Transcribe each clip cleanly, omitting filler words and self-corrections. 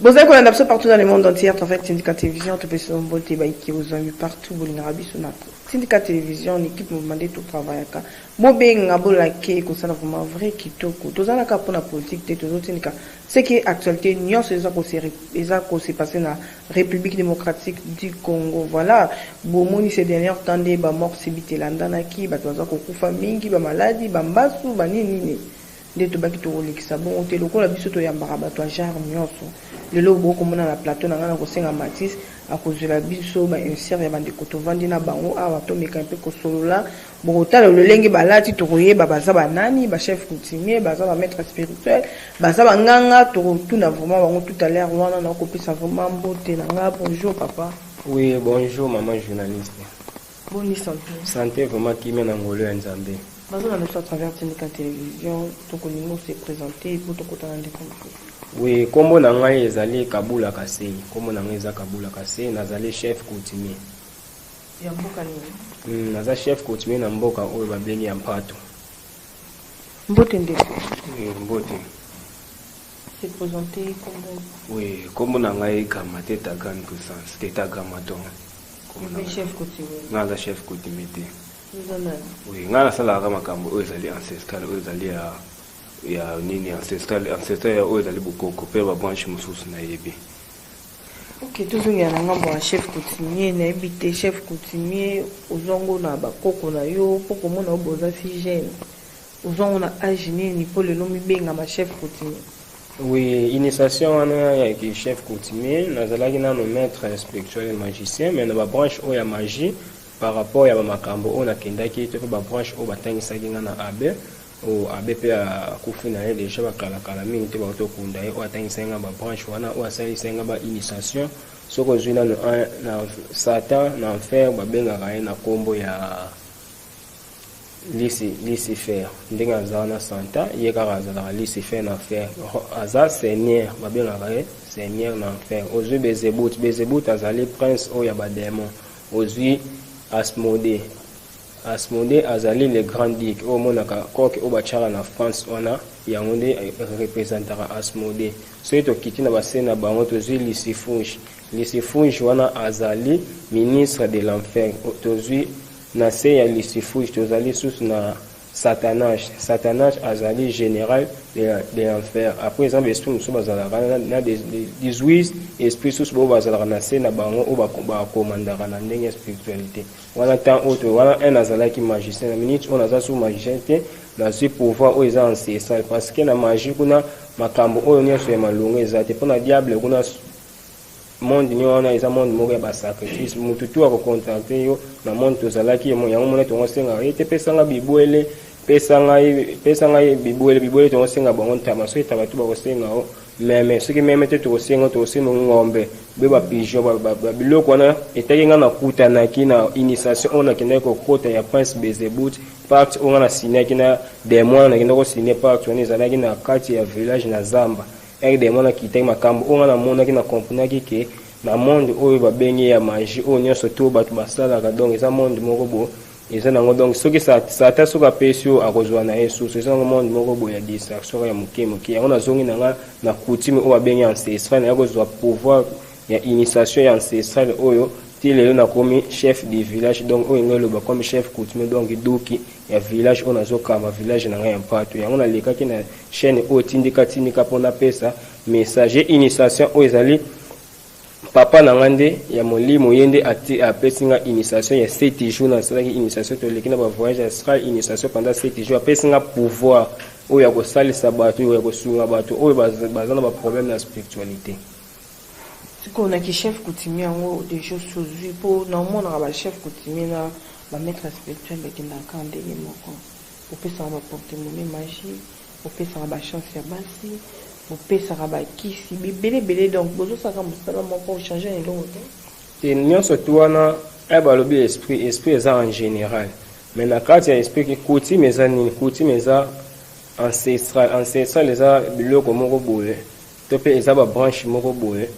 Vous avez qu'on a partout dans le monde entier, en fait, syndicat télévision, tu peux se monter, qui vous ont eu partout, vous l'avez sur notre syndicat télévision, l'équipe m'a demandé tout travail. Moi, ben, on a qui ça vraiment vrai qui toko. Tous en a qu'à pour la politique, tous autres syndicats. Ce qui est actualité, nous, c'est ça qu'on s'est passé dans la République démocratique du Congo. Voilà. Bon, moi, ces dernières temps, des morts, c'est bité l'andanaki, bah, tu vas qu'on famille, bah, maladie, bah, mbassou, bah, nini. Des tobaki to rolekisa bon te lokola biso to yambaka bato genre nyonso lelo boko mona na plateau na ngana ko senga Matisse akozela biso ba insert ya bande ko to vandi na bango awa to meka mpe ko solola bon tala lolenge balati to koyeba baza banani ba chef coutumier baza ba maître spirituel baza ba nganga to tuna vraiment bango tout à l'heure wana na ko pesa vraiment mbote na nga bonjour papa. Oui, bonjour maman journaliste. Bonne santé. Santé vraiment qui mène en ngolo ya Nzambe. Parce que à travers la télévision, tout le monde s'est présenté pour tout le monde. Oui, comme on a ezali Kabula Kassé, comme on a ezali Kabula Kassé, nazali chef coutumier. Ya mboka ni? Naza chef coutumier na mboka oyo babeni ya Mpato. Mbote ndeko. Mbote. C'est présenté comme oui, comme on a kama teta grande puissance, teta gramaton. Comme chef coutumier. Naza chef coutumier. Oui, on a salarié makambo ozali ancestral ozali ya nini ancestral ozali bokoko pe ba branche mususu na yebi. OK, tout ça yana ngambo wa chef coutumier na ebité chef coutumier ozongo na bakoko na yo poko mona oboza si jeune. Ozongo na âge nini po le lomi benga ma chef coutumier. Oui, initiation wana ya ki chef coutumier nazalaki na no maître spirituel et magicien mais na ba branche o ya magie par rapport à makambo on a kendaki to ba branche o batangisa kinga na abe o abe pe a kufuna ye déjà ba kala mingi te ba to kunda ye o atangisa nga ba branche wana o asali senga ba initiation soko zwina no na Satan na enfer ba benga ka na kombo ya Lucifer ndinga zana santa ye ka razala Lucifer na enfer aza seigneur ba benga ka seigneur na enfer ozu bezebut azali prince o ya ba démon ozu Asmodée azali le grand duc au monaka koke o bachara na France wana yangonde représentera Asmodée so to kitina basena bango to zui Lucifuge wana azali ministre de l'enfer to zui na se ya Lucifuge to zali sous na Satanage azali général de l'enfer. Après exemple esprit musu bazala na des 18 esprit sous bo bazala na se na bango o ba commandera na ndenge spiritualité. Wana temps autre wana un azala ki magicien na minute on aza sous magicien te na ce pouvoir o eza ancestral parce que na magie kuna makambo oyo nyoso ya malongo eza te pona diable kuna monde ni wana eza monde moko ya ba sacrifice mutu tu akocontacter yo na monde tozalaki yango mona tongo senga ete pesanga bibwele pesanga bibwele tongo senga bango ntama so etaba tu bakosenga o meme soki meme te tokosenga ngombe be ba pigeon ba biloko wana etaki nga na kutanaki na initiation on akendaki kokota ya prince Bezebut part on na sinaki na démon na kenda ko siné part wana ezalaki na kati ya village na Zamba et des gens qui tient ma cambo on a mon qui na comprendre que na monde oyo ba bengi ya magie o nyoso to batu basala ka donc eza monde moko bo eza nango donc soki ça ta soka pesio akozwa na Yesu eza nango monde moko bo ya distraction ya muke on a zongi na coutume o ba bengi ancestral na kozwa pouvoir ya initiation ya ancestral oyo tilelo na komi chef du village donc oyo ngelo ba comme chef coutume donc doki ya village on azokama village na ngai Mpato yango na lekaki na chaîne o tindika pona pesa message initiation o ezali papa na ngande ya molimo yende apesinga initiation ya 7 jours na salaki initiation to lekina ba voyage astral initiation pendant 7 jours apesinga pouvoir o ya ko salisa bato o ya ko sunga bato o bazana ba problème na spiritualité. On a qui chef coutumier en des choses sous pour non mon a chef coutumier na ba maître spirituel qui na kande moko au peut ça va porter monnaie magie au peut ça va chance ya basi au peut ça va kisi belé donc bozo ça comme ça moko changer un long et nous surtout wana e ba lobi esprit ça en général mais na kati ya esprit qui coutume eza nini coutume eza ancestral eza biloko moko boye to pe eza ba branche moko boye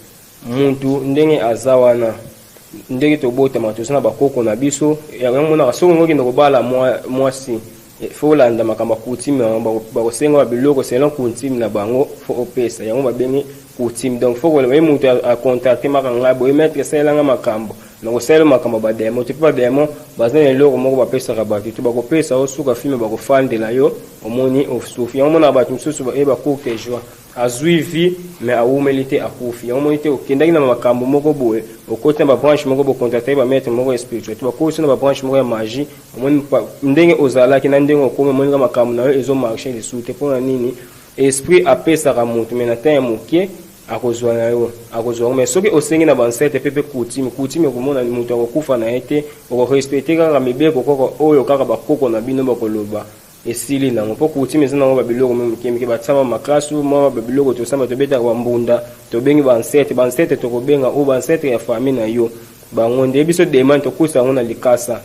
muntu ndenge azawana ndenge to bota matosana bakoko na biso yango na songo ngoki ndoko bala mwasi fo landa makamba coutume ba kosenga biloko selon coutume na bango fo opesa yango ba bengi coutume. Donc faut que le monde a contacté makanga boy mettre ça là makambo. Donc c'est le makambo ba demo, tu peux demo bazana eloko moko ba pesa rabatu, tu ba ko pesa osuka filme ba ko fande la yo, omoni of sufi. On mona ba tumsusu ba eba ko te joie. Azui vie mais a humilité a kufi. On monite o kindaki na makambo moko boy, o côté ba branche moko bo contacter ba mettre moko spirituel. Tu ba ko na ba branche moko ya magie, omoni ndenge ozala ki na ndenge okome moni ka makambo na yo ezo marcher les sous te pona nini. Esprit a pesa ka mutu mais na temps mokie akozwa na yo akozwa mais soki osengi na bansete pepe coutume komona mutu akokufa na ete okorespecte kaka mibeko koko oyo kaka bakoko na bino bakoloba esili nango mpo coutume eza nango babiloko meke batsama makasu mwa babiloko tosamba tobetaka bambunda tobengi bansete tokobenga o bansete ya famille na yo bango nde biso demande tokusa yango na likasa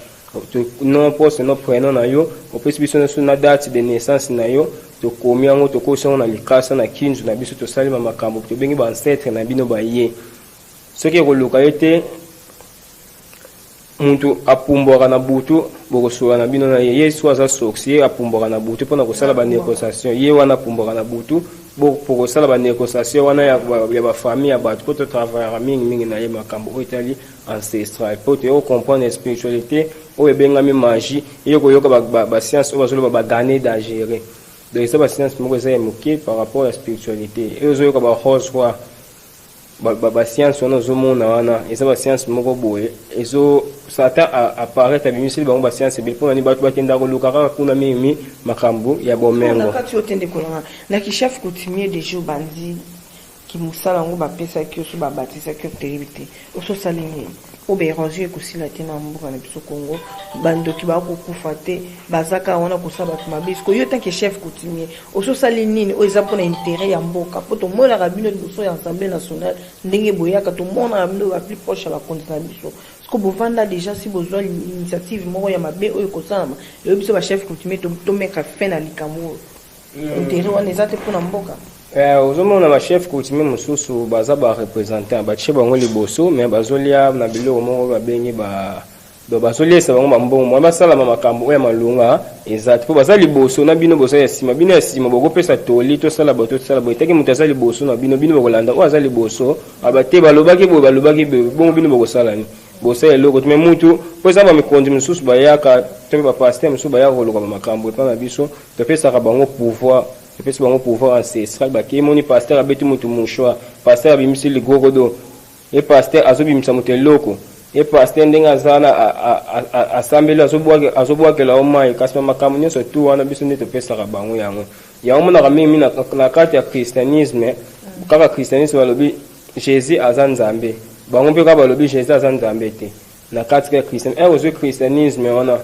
non poste no prénom na yo opesi biso na date de naissance na yo to komi yango to kosa na likasa na kinzu na biso to salima makambo to bengi ba ancêtre na bino ba ye soki ko luka ete muntu apumboka na butu bokosola na bino na ye yesu aza soxie apumboka na butu pona ko sala ba négociation ye wana apumboka na butu pour sala ba négociation wana ya ba famille ya ba to travailler mingi na ye makambo o itali ancestral pour te comprendre spiritualité o ebengami magie yoko yoka ba science o bazolo ba gagner d'agérer. Donc ça va science moko za moké par rapport à la spiritualité et ozo yoka ba rose quoi ba science on ozo mona wana et ça va science moko boye ezo satan apparaître à bimisi ba ba science be pona ni ba tenda ko lukaka kuna mimi makambo ya bomengo na kati otende ko na ki chef coutumier de jour bandi ki musala ngo ba pesa ki oso ba batisa ki terribilité oso salini obe ranger ko sila tena mbuka na biso Congo bando ki ba ko kufate bazaka wana ko saba mabisko yo tant que chef coutumier oso salini o eza pona intérêt ya mboka poto mona ka bino biso ya assemblée nationale ndenge boyaka to mona bino ba plus proche à la continent biso ko bovanda déjà si besoin l'initiative moko ya mabe o ko salama yo biso ba chef coutumier to mettre fin na likamo intérêt wana eza te pona mboka. Ozomona ba chef coutumier mususu baza ba représenter ba chef bango liboso mais bazolia na biloko moko babengi ba do bazolia sa bango mbongo mo basala makambo oya malunga exact po baza liboso na bino bosa ya sima bino ya sima boko pesa toli to sala bato to sala boitaki mutaza liboso na bino bokolanda o aza liboso abate balobaki bongo bino bokosala ni bosa eloko mais mutu po za ba mikondi mususu bayaka to ba pasteur mususu bayaka koloka makambo epa na biso to pesa ka bango pouvoir pesi bango pouvoir ancestral ba ke moni pasteur abetu mutu mushwa pasteur abimisi ligorodo e pasteur azobimisa mutu eloko e pasteur ndenga zana asambeli azobwakela omai kasi makambo nyonso tu wana biso nde topesaka bango yango yaomonaka mimi na kati ya christianisme kaka christianisme balobi jésus aza nzambe bango mpe kaka balobi jésus aza nzambe te na kati ya christianisme ozwi christianisme wana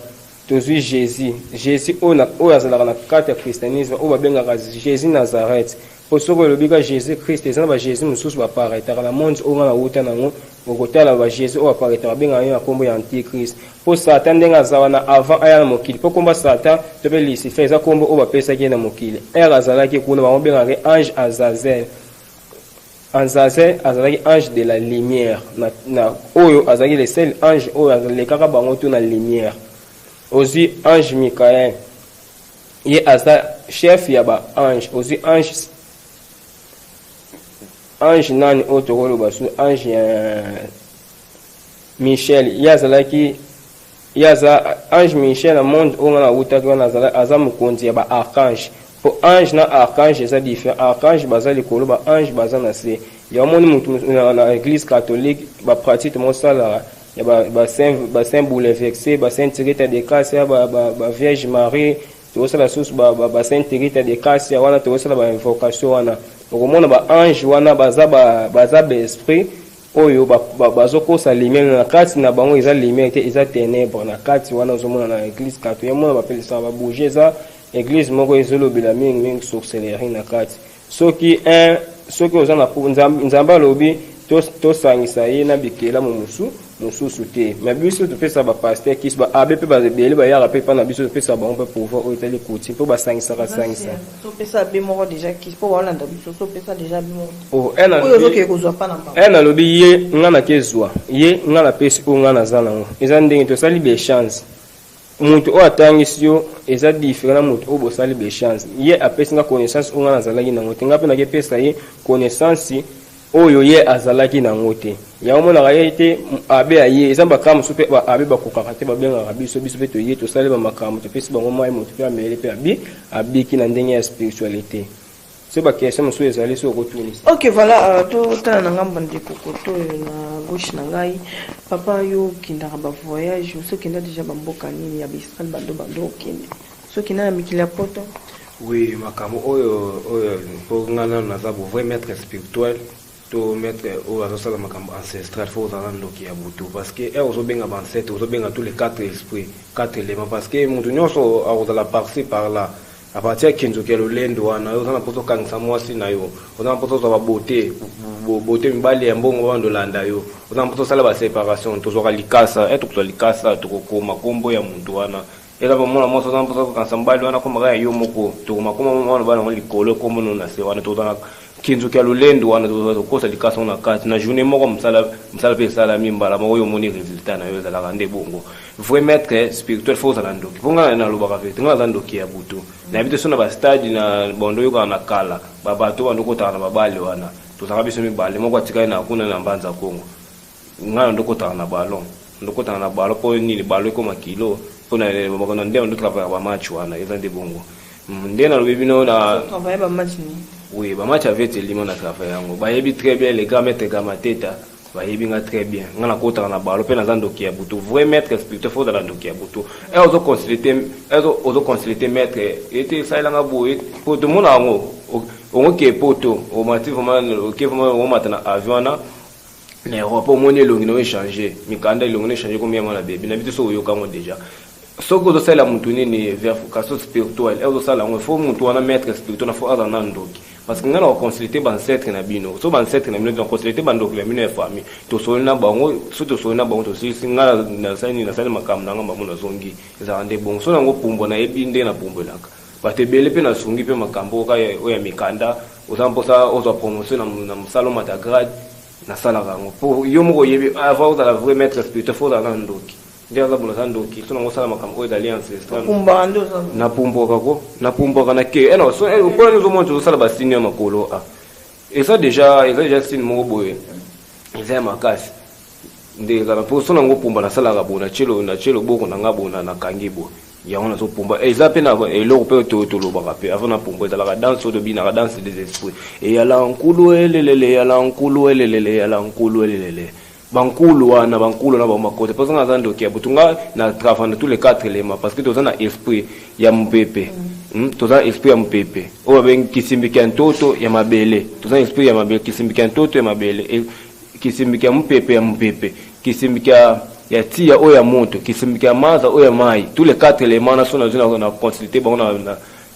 tozwi Jésus oyo azalaka na kati ya christianisme oyo babengaka Jésus Nazareth po soko elobika Jésus Christ eza na ba Jésus mosusu baparaîtaka na monde oyo na wuta nango okotala ba Jésus oyo aparaîtaka babengaka yo na kombo ya antichrist po satan ndenge aza wana avant aya na mokili po komba satan to mpe Lucifer eza kombo oyo bapesaki ye na mokili ere azalaki kuna bango bengaka ange Azazel azalaki ange de la lumière na oyo azalaki le seul ange oyo alekaka bango to na lumière. Aussi ange Michael ye asa chef ya ba ange aussi ange nani otokolo basu ange Michel yaza ange Michel na monde on a utaki wana aza mukonzi ya ba archange po ange na archange eza différent archange baza likolo ba ange baza na se ya moni mutu na église catholique ba pratique mo sala ya ba saint bouleversé ba saint Thérèse de Cassia ba vierge Marie to sala sous ba saint Thérèse de Cassia wana to sala ba invocation wana okomona ba ange wana baza ba esprit oyo bazokosa lumière na kati na bango eza lumière te eza ténèbre na kati wana ozomona na église catholique mona bapelisa ba bouger eza église moko ezolobela mingi sorcellerie na kati soki ozana nzamba alobi tosangisa ye na bikela mususu te mais biso topesa ba pasteur kisi ba abe pe ba bele ba yaka pe pa na biso topesa ba on peut pouvoir otali kuti po ba sangisa topesa be moko déjà kisi po wala ndabiso topesa déjà be moko oyo zoke kozwa pa na ba ena lobi ye ngana kezwa ye ngana pesi o ngana zana ngo eza ndenge tosali be chance mutu o atangisi yo eza différent mutu o bosali be chance ye apesi nga connaissance o ngana zalaki nango te nga pe na ke pesa ye connaissance oyo ye azalaki nango te yango monaka ye te abe aye eza makambo so mpe abe bakokaka te babengaka biso mpe toye tosali bamakambo topesi bango mai moto mpe amele mpe abiki na ndenge ya spiritualité so bakestion mosusu ezali so okotunisa. Ok, voilà, totala na ngambo ndeko koto na gauche na ngai papa yo okendaka bavoyage so okenda deja bamboka nini ya baisrael bando okende so okenda na mikili ya poto. Oui, makambo oyo mpo nga nano naza vrai maître spirituel to maître oyo azosala makambo ancestral fo ozala ndoki ya butu parce que ozobenga bancêtre ozobenga tous les 4 esprits 4 éléments parce que moto nyonso akozala par-ci par-là à partir ya kinzoki ya lolendo wana oza na mposo okangisa mwasi na yo oza na mposo ozwa bote mibali ya mbongo wana olanda yo oza na mposo osala baséparation tozwaka likasa tokozwa likasa tokokoma kombo ya motu wana eza bamona mwasi oza na mposo okangisa mobali wana komaka ya yo moko tokomakoma wana bana likolo kombono na se wana tozana kinzoki ya lolendo wana tokosa likasa na kati na journée moko mosala mpe esalami mbala moko oyo omoni résultat na yo ezalaka nde bongo vrai maître spirituel fo ozala ndoki mpo ngai nalobaka vete ngai aza ndoki ya butu nayebi te so na bastade na bondo oyokaka na kala babato bando okotaka na babale wana tozalaka biso mibale moko atikali na kuna na mbanza kongo ngai ndokotaka na balon mpo nini balo ekoma kilo mpo na nde ndotravaya bamatch wana eza nde bongo nde nalobi bino na oui bamatch avete limo na travail yango bayebi très bien les gars maître Gamateta bayebi nga très bien nga nakotaka na balo mpe naza ndoki ya butu vrai maître spirituel fo ozala ndoki ya butu ozo consulter maître ete esalelanga boye po tomona yango ongoke poto omati vraiment omata na avion wana na Europe omoni elongi no échanger mikanda elongi no échanger combien mwana bébé na bitu so oyokango déjà soko ozosala mutu nini verification spirituelle ozosala yango fo mutu wana maître spirituel fo aza na ndoki parce que nga na consulter bancêtre na bino so bancêtre na bino na consulter bandoki na bino ya famille tosoli na bango so tosoli na bango tosilisi nga nasali makambo na nga mbamo nazongi ezala nde bongo so nango pumbo nayebi nde na pumbelaka bato ebele mpe nasungi mpe makambo oyo ya mikanda oza mposa ozwa promotion na mosala omata grade nasalaka yango po yo moko oyebi avant ozala vrai maître spirituel fo ozala na ndoki nde aza bona za ndoki so nango osala makambo oyo ezali ancestral napumboka na ke mpona ozomona tozosala basini ya makolo eza déjà sine moko boye eza ya makasi nde ezala mpo so nango pumba nasalaka bo na tielo boko na nga bona nakangi bo yango nazopumba eza mpe na eloko mpe tolobaka mpe avant na pumba ezalaka danse oyo tobinaka danse des esprits eyala nkulu elelele eyala nkulu elelele eyala nkulu elelele bankulu wana bankulu na bamakote parce que naza ndoki ya butu nga na travail na tous les 4 éléments parce que toza na esprit ya mopepe toza esprit ya mopepe oyo babengi kisimbiki ya ntoto ya mabele toza esprit ya mabele kisimbiki ya ntoto ya mabele kisimbiki ya mopepe ya mopepe kisimbiki ya tia oyo ya moto kisimbiki ya maza oyo ya mai tous les 4 éléments na so na consulter bango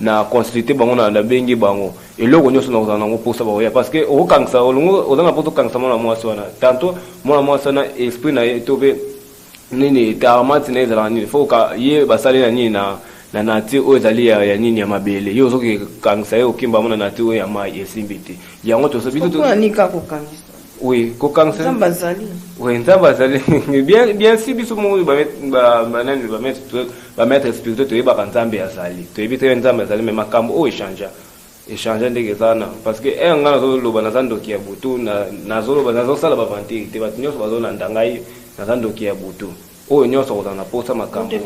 na consulter bango na bengi bango eloko nyonso nakozala nango mposa bakoya parce que okokangisa olongo oza na mposa okangisa mwana mwasi wana tanto mwana mwasi wana esprit na ye to mpe nini taramati na ye ezalaka nini fo ye basali na nini na nature oyo ezali ya nini ya mabele ye ozokokangisa ye okimba mona nature oyo ya mai esimbi te yango oui kokangisa nzambe azali oui nzambe azali bien si biso moko bamettre spirituel toyebaka nzambe azali toyebi te nzambe azali me makambo oyo échange ndenge ezana parce que nga nazoloba naza ndoki ya butu nazosala bavantiri te bato nyonso bazolanda ngai naza ndoki ya butu oyo nyonso kozala na posa makambo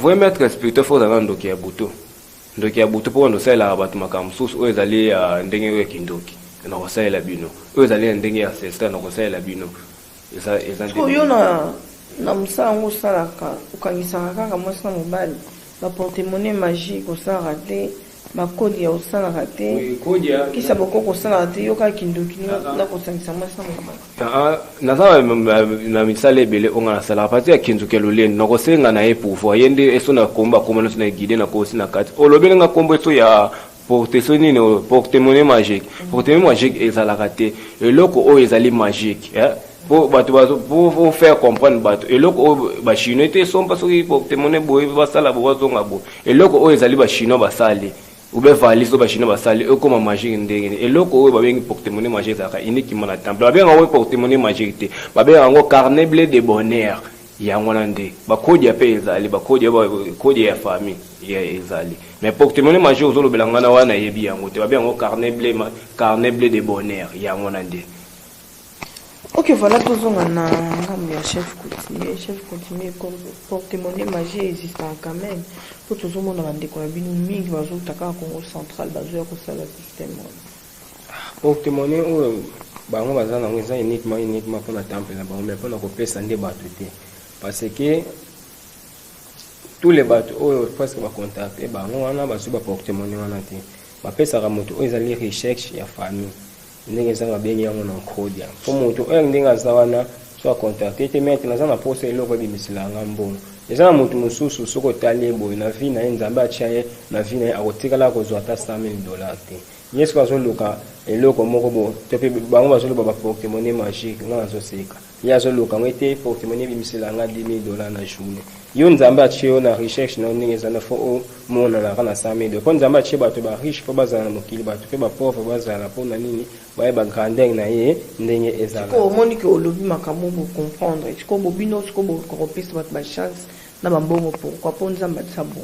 vrai maître spirituel fo ozala ndoki ya butu ndoki ya butu mpo ndosalelaka bato makambo mosusu oyo ezali ya ndenge oyo ekindoki nakosalela bino oyo ezali ya ndenge ya ancestral nakosalela bino oyo na mosala yango osalaka okangisaka kaka mwasi na mobali baportemone magique osalaka te bakodi ya osalaka te kisa bokoko osalaka te yo kaka kindoki nakosangisa mwasi na mobali naza na misala ebele onga nasalaka pati ya kinzoki ya lolendo nakosenga na ye pouvoir ye nde eso nakomba akoma nyonso na guide nakosi na kati olobelenga kombo eso ya porte nini portemone magique portemone magique ezalaka te eloko oyo ezali magique pour faire comprendre bato eloko oyo bachinois te sompa soki portemone boye basala bo bazonga bo eloko oyo ezali bachinois basali ube valise oyo bachinois basali ekoma magique ndenge eloko oyo babengi portemone magique ezalaka uniquement na temple babenga yango portemone magique te babenga yango carnet bleu de bonheur yango na nde bakodi pe ezali bakodi ya famille ya ezali mais porte-monnaie majeur ozolobela ngana wana yebi yango te babi yango carnet bleu de bonheur yango na nde. Ok, voilà, tous on a un chef coutumier, porte-monnaie magique existe quand même. Pour tout le monde, on a des collaborateurs, mais qui vont au Congo central, basé sur le système. Porte-monnaie, on va uniquement pour la temple, mais pour la copie, ça n'est pas tout. Parce que tous les bateaux, presque va contacter, on a besoin de porte-monnaie, on a fait ça, ils allaient recherche la famille. Ndenge zanga bengi yango na kodia po moto oyo ndenge azawana so contacter te mettre na zana posa eloko bimisila ngambongo ezana moto mususu soko tali boy na vie na nzambe achaye na vie na akotikala kozwa ta $100,000 te yesu azoluka eloko moko bo te pe bango bazoluka ba porte-monnaie magique nga azoseka yazo luka ngete porte-monnaie bimisila nga $10,000 na journée yo nzambe achaye na recherche na ndenge zana fo mona na kana $100,000 po nzambe achaye bato ba riche po bazana mokili bato pe ba pauvre bazana po na nini ba ba grandeur na ye ndenge ezala ko moni ke olobi makambo bo comprendre ko bobino ko bo kopesa bat ba chance na bambongo pourquoi po nzambe tsabongo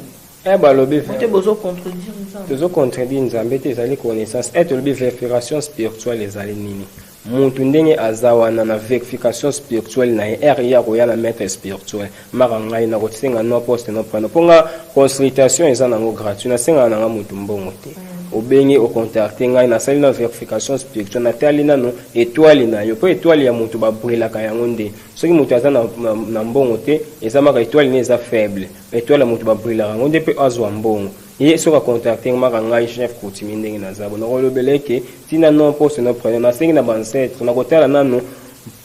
balobi te bozo contredire nzambe tozo contredire nzambe te ezali connaissance et lobi vérification spirituelle ezali nini muntu ndenge azawana na vérification spirituelle na ya koya na maître spirituel mara ngai na kosenga no poste no prendre ponga consultation eza nango gratuit na senga na muntu mbongo te obengi o contacter ngai na sali na vérification spirituelle na tali nano étoile na yo po étoile ya muntu ba brûler ka yango nde soki muntu aza na mbongo te eza maka étoile ne eza faible étoile ya muntu ba brûler yango nde pe azwa mbongo ye soka contacter maka ngai chef coutumier ndenge na zabo na kolobeleke tina non poste no prendre na sengi na bancetre na kotala nano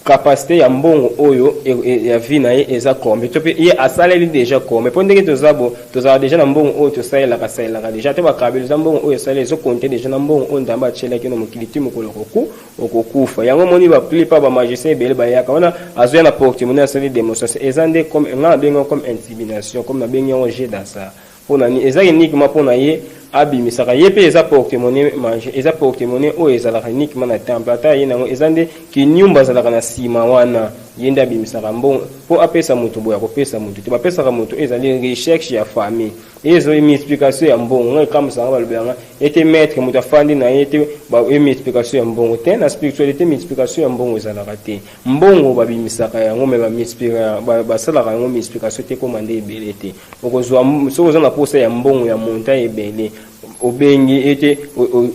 capacité ya mbongo oyo ya vie na ye eza kombe to pe ye asaleli déjà kombe po ndenge tozala déjà na mbongo oyo tosalela déjà te bakabeli za mbongo oyo asaleli zo compter déjà na mbongo oyo ndamba achelaki no mokili ti mokolo okokufa yango moni ba plupart ba magicien ebele bayaka wana azoya na porte-monnaie asali démonstration eza nde comme nga bengo comme intimidation comme na bengo yango jeu d'hasard pona ni eza uniquement pona ye abimisaka ye pe eza porte-monnaie manger eza porte-monnaie oyo ezalaka uniquement na temple ata ye nango eza nde kinyumba ezalaka na nsima wana ye nde abimisaka mbongo mpo apesa moto boya kopesa moto te bapesaka moto ezali recherche ya famille ezali multiplication ya mbongo ngai kamwisanga balobelanga ete maître moto afandi na ye te multiplication ya mbongo te na spiritualité multiplication ya mbongo ezalaka te mbongo babimisaka yango me basalaka yango multiplication te koma nde ebele te okozwa soki oza na posa ya mbongo ya monta ebele obengi ete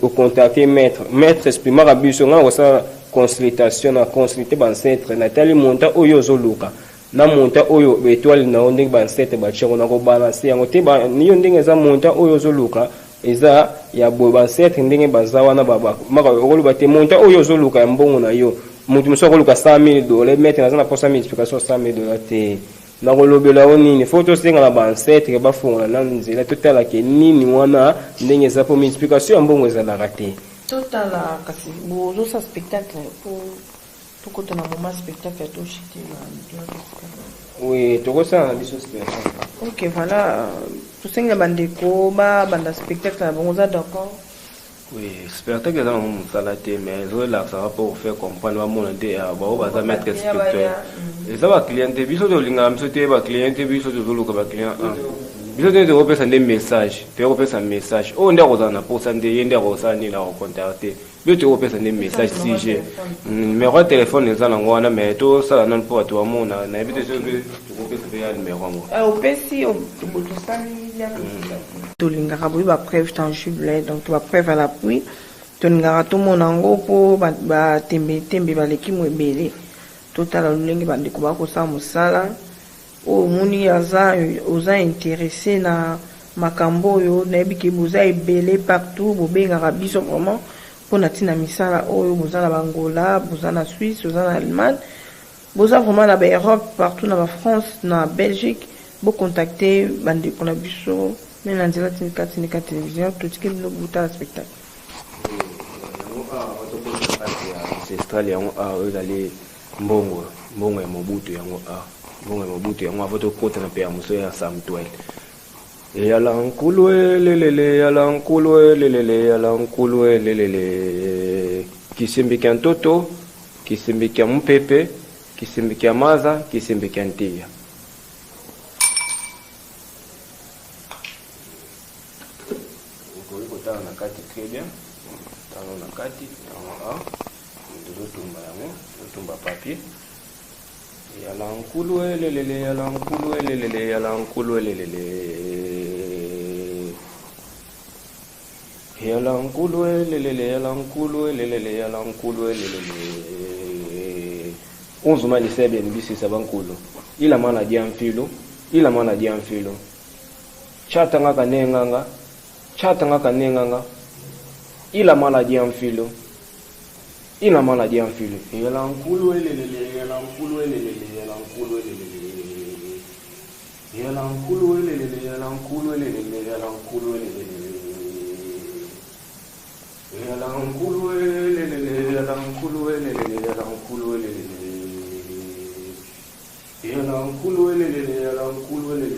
ocontacte maître esprit maka biso nga kosala consultation na consulter bancetre na tali monta oyo ozoluka na monta oyo étoile na ndenge bancetre bacheko na ko balancer yango te niyo ndenge eza monta oyo ozoluka eza ya boy bancetre ndenge bazawa na baba maka okoluka te monta oyo ozoluka ya mbongo na yo mutu muso okoluka $100,000 maître na posa multiplication $100,000 te na kolobela onini faut tosenga na bancetre bafongola na nzela totala ke nini wana ndenge eza po multiplication ya mbongo ezalaka te total kasi bozo sa spectacle pour tout na moment spectacle to chiti oui tokosala na biso spectacle ok voilà tosenga bandeko banda spectacle na bongo za d'accord oui spectacle eza nango mosala te mais ezolakisaka pour faire comprendre bamona te bao baza maître spirituel eza baclient te biso tolingaka biso te baclient te biso tozoluka baclient biso te tokopesa nde message tokopesa message oyo nde akozala na posa nde ye nde akosala nini akocontacte biso tokopesa nde message sujet numero ya telefone eza nango wana mais tosala nani mpo bato bamona nayebi te soki tokopesa mpe ya numero yango opesi botosali tolingaka boyi bapreuve tangible donc bapreuve à l'appui tolingaka tomona yango mpo batembe baleki mo ebele totala lolenge bandeko bakosala mosala oyo omoni oza intéressé na makambo oyo nayebi ke boza ebele partout bobengaka biso vraiment mpona ntina misala oyo boza na bangola boza na Suisse boza na Allemagne boza vraiment na baeurope partout na bafrance na Belgique bocontacte bandeko na biso me na nzela tindika télévision totiki bino botala spectacle ancestral yango oyo ezali mbongo ya mobutu yango mbongo ya mobutu yango avo tokotana mpe ya moso ya samtwel eyala nkulu elelele yala nkulu elelele yala nkulu elelele kisimbi kya ntoto kisimbi kya mpepe kisimbi kya maza kisimbi kya ntiya kati très bien tango na kati yango a tozotumba yango tozotumba papier yala nkulu elelele yala nkulu elelele yala nkulu elelele yala nkulu elelele yala nkulu elelele yala nkulu elelele unzuma lisebe nbisi sabankulu ila mana diamfilo ila mana diamfilo chatanga kanenganga ila mana diamfilo ila mana diamfilo yala nkulu elelele yala nkulu elelele yala nkulu elelele yala nkulu elelele yala nkulu elelele yala nkulu elelele yala nkulu elelele yala nkulu elelele yala nkulu elelele yala nkulu elelele yala nkulu elelele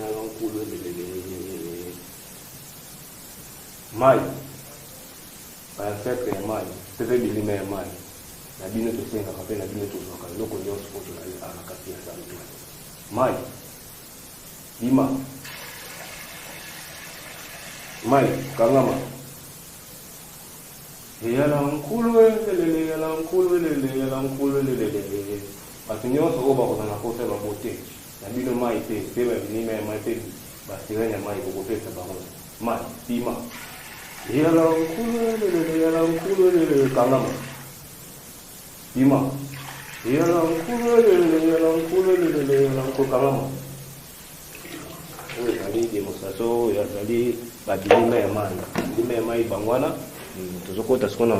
yala nkulu elelele mai ancêtre ya mai pepe bilima ya mai na bino tosengaka mpe na bino tozwaka eloko nyonso po tozali na kati ya santu mai bima mai kangama yala nkulu elelele yala nkulu elelele yala nkulu elelele bato nyonso oyo bakozala kosa babote na bino mai te mpe babilima ya mai mpe basirene ya mai kokopesa bango mai bima yala nkulu elelele yala nkulu elelele kangama bima yala nkulu elelele yala nkulu elelele yala nkulu kangama oyo ezali demonstration oyo ezali babilima ya mai bilima ya mai bango wana tozokota sikona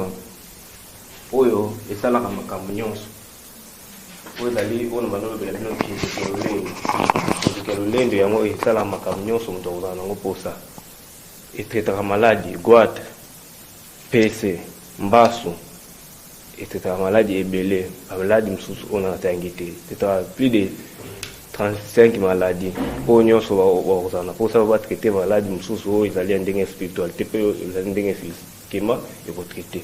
oyo esalaka makambo nyonso oyo ezali oyo na banolobela bino kinzika lolendo yango esalaka makambo nyonso moto akozala nango mposa etraitaka maladi goite pese mbasu etraitaka maladi ebele bamaladi mosusu oyo natayangi te etraitaka plus de 35 maladi oyo nyonso bakozala na mposa batraite maladi mosusu oyo ezali ya ndenge spiritual te mpe oyo ezali ndenge physiquement ekotraite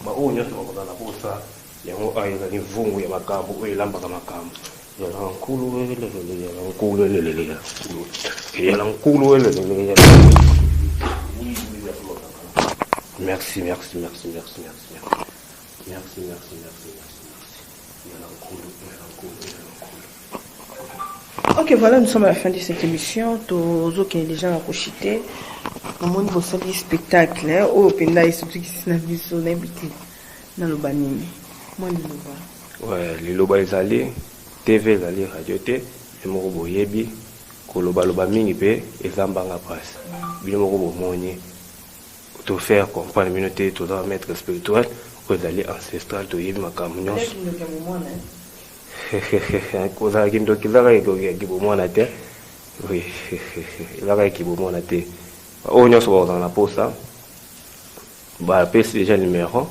baoyo nyonso bakozala posa yango ayo ezali vungu ya makambo oyo elambaka makambo yala nkulu elelele yala nkulu elelele yala nkulu elelele merci merci merci merci merci merci merci merci yala nkulu yala nkulu yala nkulu. Ok, voilà, nous sommes à la fin de cette émission. Tous qui sont déjà à Kochité, au monde de ce spectacle, au Penda et surtout qui sont habitués dans le banime. Moi, le loba. Ouais, les loba les allés, TV, les allés, radio T, les morobo yebi, koloba loba mingi pe, et zambanga passe. Bien morobo moni, tout faire comprendre la minute, tout dans maître spirituel, aux allés ancestrales, tout yebi makamunions. Koza kindo kizaka kibomona te oui ilaka kibomona te oyo nyonso bakozala na posa bapesi déjà numéro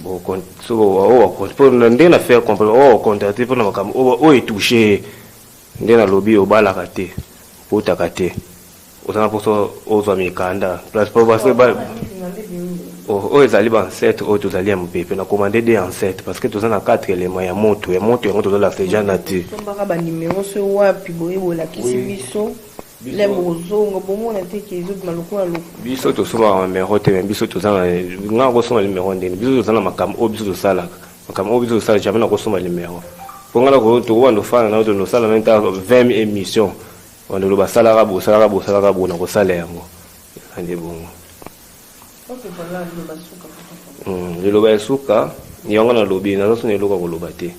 bon so o pour ndenge na faire comprendre o contacter pour na makambo o etoucher ndenge na lobby o balaka te potaka te ozana poso ozwa mikanda place pour parce que o ezali ba ancêtre o tozali ya mopepe na commander des ancêtres parce que tozana 4 éléments ya moto yango tozala seja na te tombaka ba numéro so wapi boyebola kisi biso le bozongo bomona te kizo maloko na biso tosoma numéro te biso tozana nga ko soma numéro ndeni biso tozana makambo o biso tosalaka makambo o biso tosala jamais na ko soma numéro pongala ko to wando fana na to no sala menta 20 émissions wando lo basala bo na ko sala yango ande bongo okay voilà le basuka le loba suka yonga na lobi na so ne loka ko loba te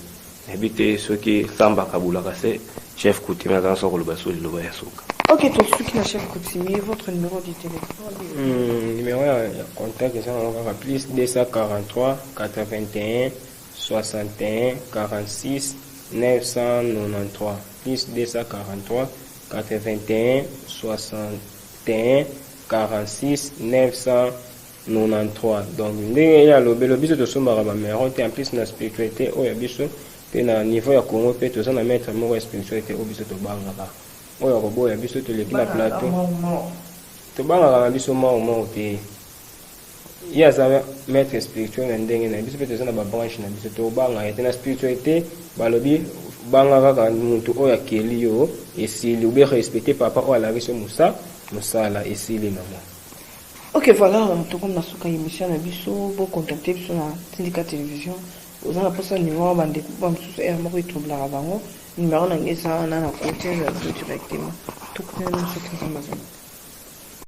ebite soki samba kabula kase chef coutumier dans son loba so le loba suka. Ok, toi, celui qui n'a chef coutumier, votre numéro de téléphone. Numéro de contact, c'est plus 243 81 61 46 993. Plus 243 81 61 46 993. Donc, il y a le biso de son numéro, en plus la spiritualité, il y a biso, puis na niveau ya Congo, puis tout ça, na mettre mon spiritualité au biso de Bangala. Oyo koboya biso toleki na plateau tobangaka na biso mwa te ye aza maître spirituel na ndenge na biso mpe toza na babranche na biso tobanga ete na spiritualité balobi banga kaka muntu oyo akeli yo esili obe respecte papa oyo alaki so mosala esili nango. Ok, voilà, tokomi na suka émission na biso bocontacte biso na Tindika Télévision oza na posa numéro bandeko bamosusu ere moko etroblaka bango numéro nange eza wana na côté directement tout